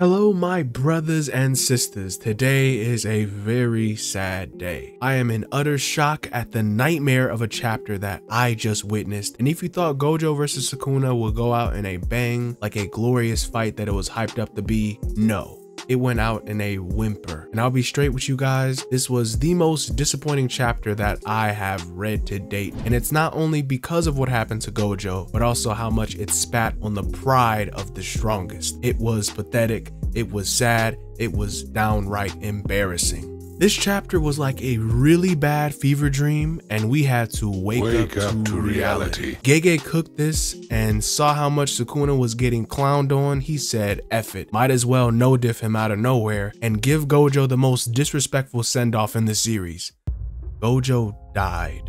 Hello, my brothers and sisters. Today is a very sad day. I am in utter shock at the nightmare of a chapter that I just witnessed. And if you thought Gojo versus Sukuna would go out in a bang, like a glorious fight that it was hyped up to be, no. It went out in a whimper. And I'll be straight with you guys, this was the most disappointing chapter that I have read to date. And it's not only because of what happened to Gojo, but also how much it spat on the pride of the strongest. It was pathetic, it was sad, it was downright embarrassing. This chapter was like a really bad fever dream, and we had to wake up to reality. Gege cooked this and saw how much Sukuna was getting clowned on. He said, F it, might as well no-diff him out of nowhere and give Gojo the most disrespectful send-off in the series. Gojo died.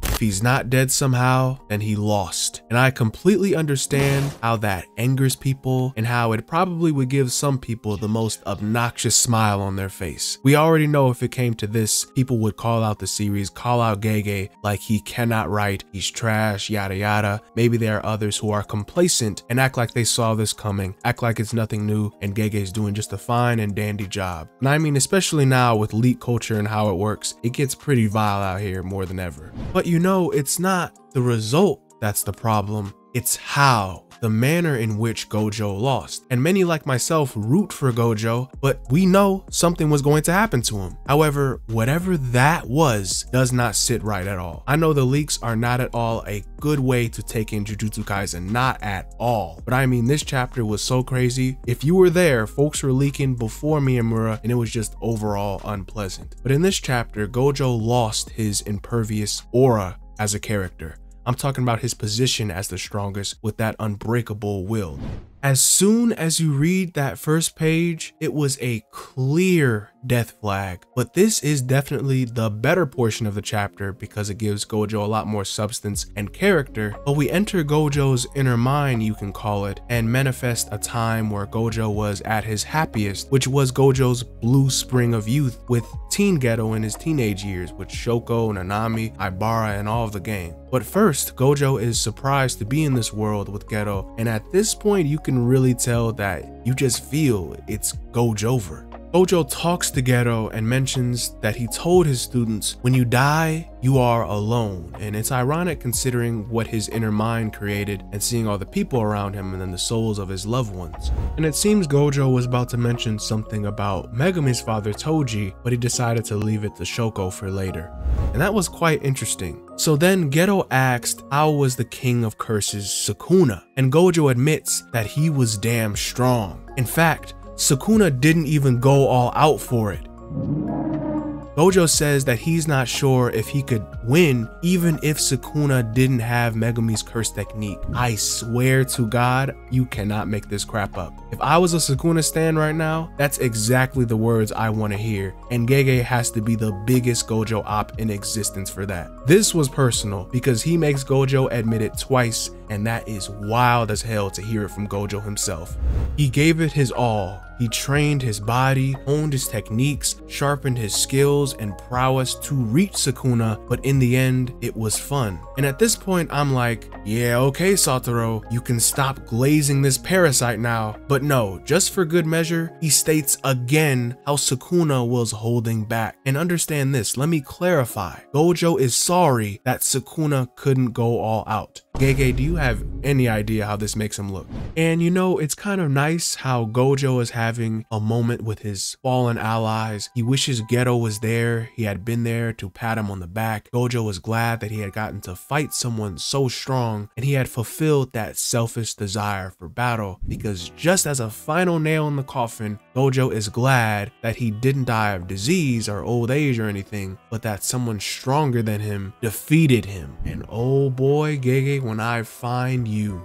If he's not dead somehow, then he lost. And I completely understand how that angers people and how it probably would give some people the most obnoxious smile on their face. We already know if it came to this, people would call out the series, call out Gege like he cannot write, he's trash, yada yada. Maybe there are others who are complacent and act like they saw this coming, act like it's nothing new, and Gege's doing just a fine and dandy job. And I mean, especially now with leak culture and how it works, it gets pretty vile out here more than ever. But you know, it's not the result that's the problem, it's how. The manner in which Gojo lost. And many like myself root for Gojo, but we know something was going to happen to him. However, whatever that was does not sit right at all. I know the leaks are not at all a good way to take in Jujutsu Kaisen, not at all. But I mean, this chapter was so crazy. If you were there, folks were leaking before Miyamura and it was just overall unpleasant. But in this chapter, Gojo lost his impervious aura as a character. I'm talking about his position as the strongest with that unbreakable will. As soon as you read that first page, it was a clear death flag. But this is definitely the better portion of the chapter because it gives Gojo a lot more substance and character. But we enter Gojo's inner mind, you can call it, and manifest a time where Gojo was at his happiest, which was Gojo's blue spring of youth with Teen Geto in his teenage years with Shoko, Nanami, Ibara, and all of the gang. But first, Gojo is surprised to be in this world with Geto, and at this point you can really tell that you just feel it's Gojover. Gojo talks to Geto and mentions that he told his students, when you die, you are alone. And it's ironic considering what his inner mind created and seeing all the people around him and then the souls of his loved ones. And it seems Gojo was about to mention something about Megumi's father Toji, but he decided to leave it to Shoko for later. And that was quite interesting. So then Geto asked how was the king of curses Sukuna, and Gojo admits that he was damn strong. In fact, Sukuna didn't even go all out for it. Gojo says that he's not sure if he could win even if Sukuna didn't have Megumi's curse technique. I swear to God, you cannot make this crap up. If I was a Sukuna stan right now, that's exactly the words I want to hear, and Gege has to be the biggest Gojo op in existence for that. This was personal because he makes Gojo admit it twice, and that is wild as hell to hear it from Gojo himself. He gave it his all. He trained his body, honed his techniques, sharpened his skills and prowess to reach Sukuna, but in the end, it was fun. And at this point, I'm like, yeah, okay, Satoru, you can stop glazing this parasite now. But no, just for good measure, he states again how Sukuna was holding back. And understand this, let me clarify. Gojo is sorry that Sukuna couldn't go all out. Gege, do you have any idea how this makes him look? And you know, it's kind of nice how Gojo is having a moment with his fallen allies. He wishes Geto was there. He had been there to pat him on the back. Gojo was glad that he had gotten to fight someone so strong and he had fulfilled that selfish desire for battle, because just as a final nail in the coffin, Gojo is glad that he didn't die of disease or old age or anything, but that someone stronger than him defeated him. And oh boy, Gege, when I find you.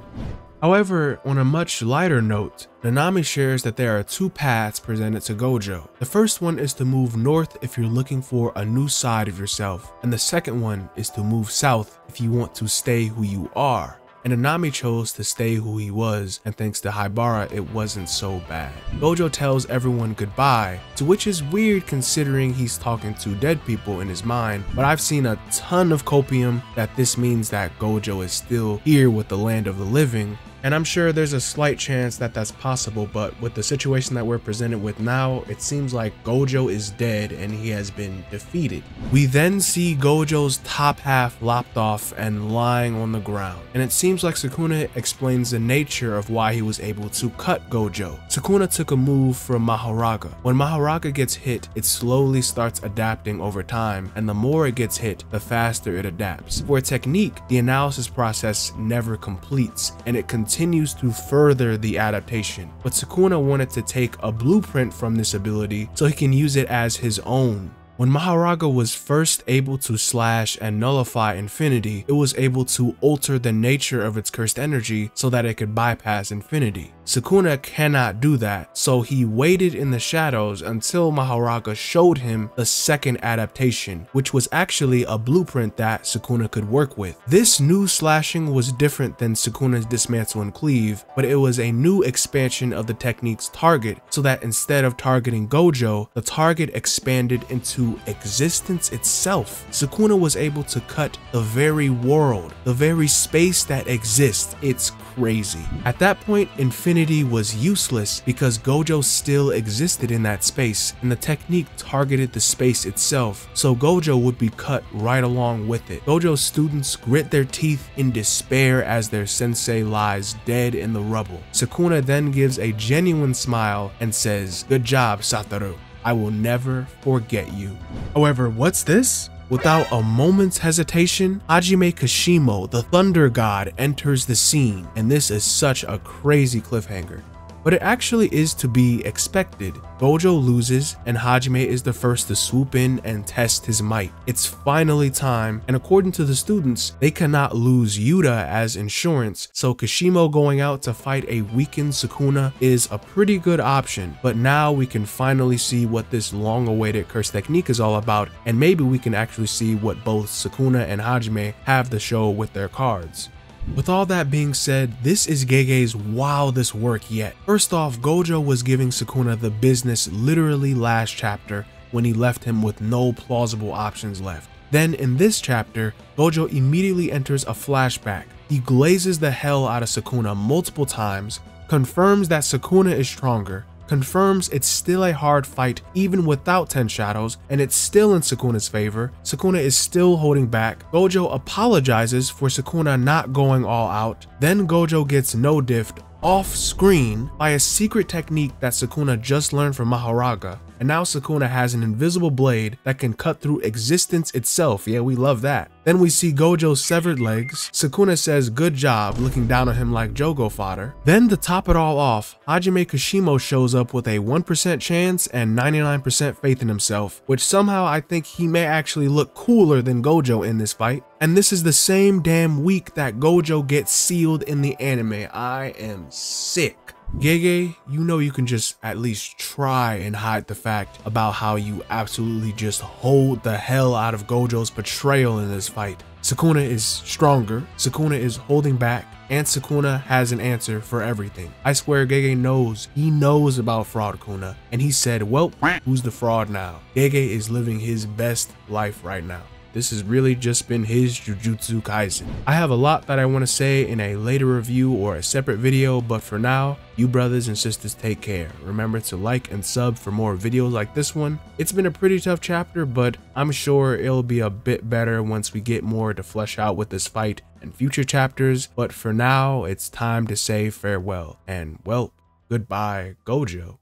However, on a much lighter note, Nanami shares that there are two paths presented to Gojo. The first one is to move north if you're looking for a new side of yourself, and the second one is to move south if you want to stay who you are. And Nanami chose to stay who he was, and thanks to Haibara, it wasn't so bad. Gojo tells everyone goodbye, to which is weird considering he's talking to dead people in his mind, but I've seen a ton of copium that this means that Gojo is still here with the land of the living, And I'm sure there's a slight chance that that's possible, but with the situation that we're presented with now, it seems like Gojo is dead and he has been defeated. We then see Gojo's top half lopped off and lying on the ground, and it seems like Sukuna explains the nature of why he was able to cut Gojo. Sukuna took a move from Mahoraga. When Mahoraga gets hit, it slowly starts adapting over time, and the more it gets hit, the faster it adapts. For a technique, the analysis process never completes, and it continues to further the adaptation. But Sukuna wanted to take a blueprint from this ability so he can use it as his own. When Mahoraga was first able to slash and nullify Infinity, it was able to alter the nature of its cursed energy so that it could bypass Infinity. Sukuna cannot do that, so he waited in the shadows until Mahoraga showed him the second adaptation, which was actually a blueprint that Sukuna could work with. This new slashing was different than Sukuna's Dismantle and Cleave, but it was a new expansion of the technique's target, so that instead of targeting Gojo, the target expanded into existence itself. Sukuna was able to cut the very world, the very space that exists. It's crazy. At that point, Infinity was useless because Gojo still existed in that space, and the technique targeted the space itself, so Gojo would be cut right along with it. Gojo's students grit their teeth in despair as their sensei lies dead in the rubble. Sukuna then gives a genuine smile and says, "Good job, Satoru. I will never forget you." However, what's this? Without a moment's hesitation, Hajime Kashimo, the Thunder God, enters the scene, and this is such a crazy cliffhanger. But it actually is to be expected. Gojo loses, and Hajime is the first to swoop in and test his might. It's finally time, and according to the students, they cannot lose Yuta as insurance, so Kashimo going out to fight a weakened Sukuna is a pretty good option. But now we can finally see what this long-awaited curse technique is all about, and maybe we can actually see what both Sukuna and Hajime have to show with their cards. With all that being said, this is Gege's wildest work yet. First off, Gojo was giving Sukuna the business literally last chapter when he left him with no plausible options left. Then in this chapter, Gojo immediately enters a flashback. He glazes the hell out of Sukuna multiple times, confirms that Sukuna is stronger, confirms it's still a hard fight even without 10 shadows, and it's still in Sukuna's favor. Sukuna is still holding back. Gojo apologizes for Sukuna not going all out. Then Gojo gets no-diffed off screen by a secret technique that Sukuna just learned from Mahoraga. And now Sukuna has an invisible blade that can cut through existence itself. Yeah, we love that. Then we see Gojo's severed legs. Sukuna says good job, looking down on him like Jogo fodder. Then to top it all off, Hajime Kashimo shows up with a 1% chance and 99% faith in himself, which somehow I think he may actually look cooler than Gojo in this fight. And this is the same damn week that Gojo gets sealed in the anime. I am sick. Gege, you know you can just at least try and hide the fact about how you absolutely just hold the hell out of Gojo's betrayal in this fight. Sukuna is stronger, Sukuna is holding back, and Sukuna has an answer for everything. I swear Gege knows. He knows about Fraud Kuna, and he said, well, who's the fraud now? Gege is living his best life right now. This has really just been his Jujutsu Kaisen. I have a lot that I want to say in a later review or a separate video, but for now, you brothers and sisters take care. Remember to like and sub for more videos like this one. It's been a pretty tough chapter, but I'm sure it'll be a bit better once we get more to flesh out with this fight and future chapters. But for now, it's time to say farewell and, well, goodbye, Gojo.